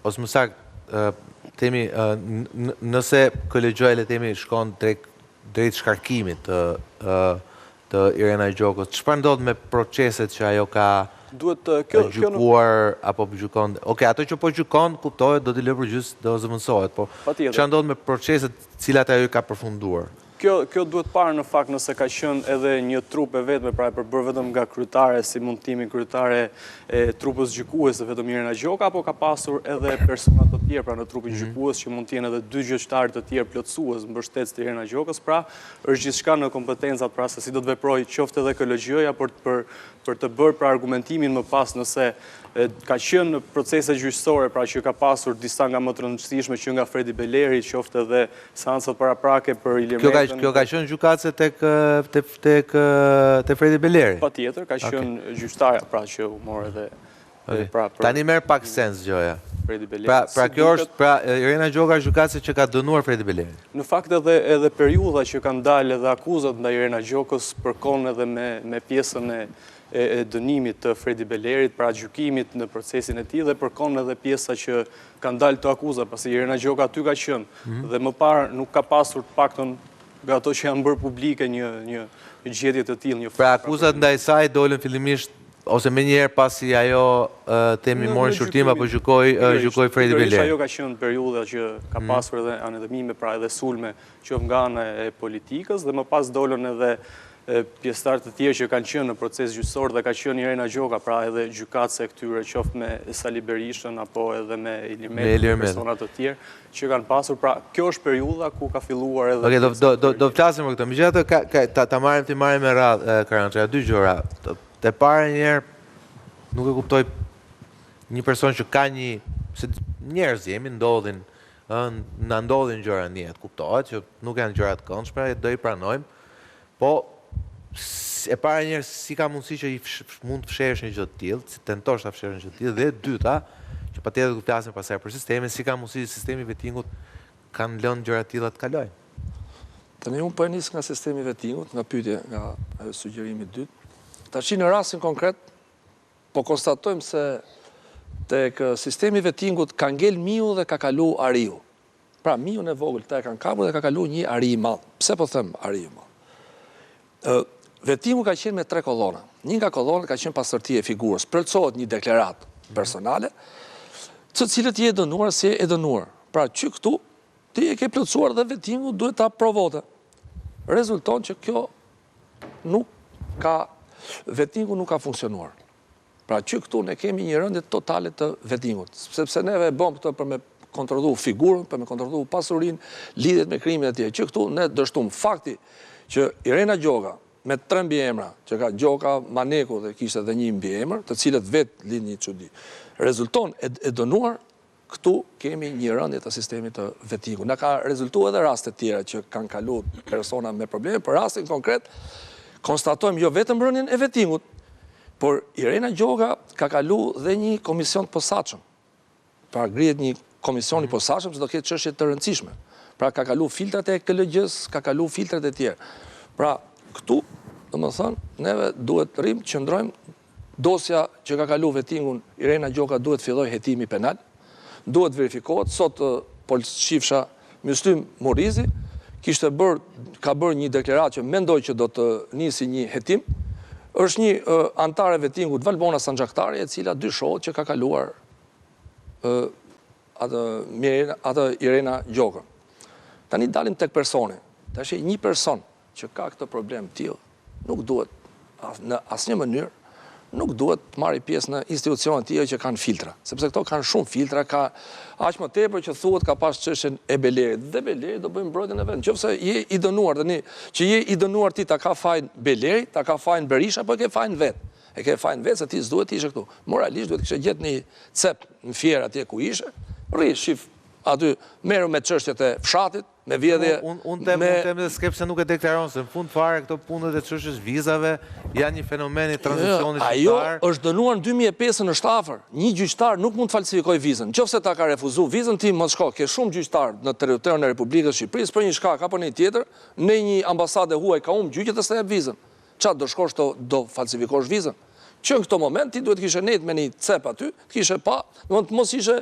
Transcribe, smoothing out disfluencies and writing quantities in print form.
ose më saktë, temi, nëse Kolegjoja le temi shkon drejt shkarkimit të Irena Gjokës, çfarë ndodh me proceset që ajo ka gjykuar apo gjykon? Okej, ato që po gjykon, kuptohet, do t'i lë për gjys, do zëvendësohet, po çfarë ndodh me proceset cilat ajo ka përfunduar? Kjo duhet parë në fakt nëse ka qenë edhe një trup e vetme, pra e përbërë vetëm nga kryetare, si mund timi kryetare e trupës gjykues, vetëm Irena Gjoka, apo ka pasur edhe persona të tjerë, pra në trupin gjykues, që mund t'jenë edhe 2 gjyqtarë të tjerë plotësues mbështetës të Irena Gjokës, pra është gjithçka në kompetencat, pra se si do të veprojë qoftë edhe Kolegjoja për të bërë pra argumentimin më pas nëse ka qenë në procese gjyqësore, pra që ka pasur disa nga më të rëndësishme që nga Fredi Beleri, qoftë edhe seancat paraprake për Ilir Metën. Kjo ka qenë gjykatëse tek Fredi Beleri? Patjetër, ka qenë gjyqtarja, pra që u morë edhe... Tani merr pak sens gjoja. Fredi Beleri. Pra kjo është, pra Irena Gjoka është gjykatëse që ka dënuar Fredi Beleri? Në fakt edhe periudha që kanë dalë edhe akuzat ndaj Irena Gjokës përkon edhe me pjesën e dënimit të Fredi Belerit, pra gjykimit në procesin e tij, dhe përkon edhe pjesa që kanë dalë të akuzat, pasi Irena Gjoka aty ka qenë, dhe më parë nuk ka pasur të paktën nga ato që janë bërë publike një gjetje të tillë. Pra akuzat ndaj saj dolën fillimisht ose me njëherë pasi ajo temi mori shurtim apo gjykoi Fredi Beleri. Ajo ka qenë periudha që ka pasur edhe anëdhëmime, pra edhe sulme që nga ana e politikës, dhe më pas dolën edhe pjesëtarë të tjerë që kanë qenë në proces gjyqësor dhe ka qenë Irena Gjoka, pra edhe gjykatëse këtyre, qoftë me Sali Berishën apo edhe me Ilir Metën, persona të tjerë që kanë pasur. Pra kjo është periudha ku ka filluar edhe... Okej, do flasim për këtë. Megjithatë ta marrim me radhë Karançja, 2 gjëra. Te para njerë, nuk e kuptoj një person që ka se njerëz jemi, na ndodhin gjëra në jetë, kuptohet që nuk janë gjëra të këndshme, do i pranojmë, po e para njerë si ka mundësi që mund të fshehesh një gjë të tillë, si tentosh ta fshehesh një gjë të tillë, dhe e dyta, që patjetër do të flasim pastaj për sistemin, si ka mundësi sistemi i vettingut kanë lënë gjëra të tilla të kalojnë. Tani unë po e nis nga sistemi i vettingut, nga pyetja, nga sugjerimi i dytë. Tash në rastin konkret, po konstatojmë se tek sistemi i vettingut ka ngel miu dhe ka kalu ariu. Pra miu në vogël ta e kanë kapur dhe ka kalu një ari i madh. Pse po them ari i madh? Vettingu ka qenë me 3 kollona. Një nga kollonat ka qenë pastërtia e figurës. Plotësohet një deklaratë personale, të cilët je dënuar si e dënuar. Pra që këtu ti e ke plotësuar dhe vettingu duhet ta aprovote. Rezulton që kjo vettingu nuk ka funksionuar. Pra që këtu ne kemi një rëndje totale të vettingut, sepse neve bëm këtë për me kontrollu figurën, për me kontrollu pasurinë, lidhet me krimin e tjerë. Që këtu ne dështum fakti që Irena Gjoka me 3 mbiemra, që ka Gjoka, Maneku dhe kishte edhe një mbiemër, të cilët vetë lind një çudi. Rezulton e dënuar, këtu kemi një rëndje të sistemit të vettingut. Na ka rezultuar edhe raste tjera që kanë kaluar persona me probleme, për rastin konkret konstatojmë jo vetëm rënien e vettingut, por Irena Gjoka ka kalu dhe një komision të posaçëm. Pra ngrihet një komision i posaçëm që do ketë çështje të rëndësishme. Pra ka kalu filtrat e KLG-s, ka kalu filtrat e tjerë. Pra këtu, domethënë, neve duhet rrim qëndrojmë dosja që ka kalu vettingun Irena Gjoka duhet filloj hetimi penal, duhet verifikohet. Sot poliçifsha Myslim Morizi ka bërë një deklaratë që mendoj që do të nisi një hetim, është një antare vettingut Valbona Sanxhaktari, e cila dyshohet që ka kaluar atë Irena Gjokën. Tani dalim tek personi. Tash një person që ka këtë problem të tillë, nuk duhet në asnjë mënyrë nuk duhet të marrë pjesë në institucione të tjera që kanë filtra, sepse këto kanë shumë filtra, ka aq më tepër që thuhet ka pas çështjen e Belerit. Dhe Beleri do bëjmë mbrojtjen e vet. Nëse je i dënuar tani, që je i dënuar ti ta ka fajin Beleri, ta ka fajin Berisha, apo e ke fajin vet. E ke fajin vet se ti s'duhet të ishe këtu. Moralisht duhet kishe gjetë një cep në fier atje ku ishe, rri shif aty merru me çështjet e fshatit, me vjedhje... Unë tem dhe skepse nuk e deklaron, se në fund fare këto punët e çështjes vizave janë një fenomen i tranzicionit shqiptar. Ajo është dënuar në 2005 në Shtafër. Një gjyqtar nuk mund të falsifikojë vizën. Nëse ta ka refuzuar vizën, ti mos shko. Ke shumë gjyqtar në territorin e Republikës së Shqipërisë për një shkak apo një tjetër, në një ambasadë huaj ka gjyqet të s'ta jap vizën. Çfarë do shkosh do falsifikosh vizën? Që në këto moment ti duhet kishe nejt me një cep aty, të kishe pa, do të mos ishe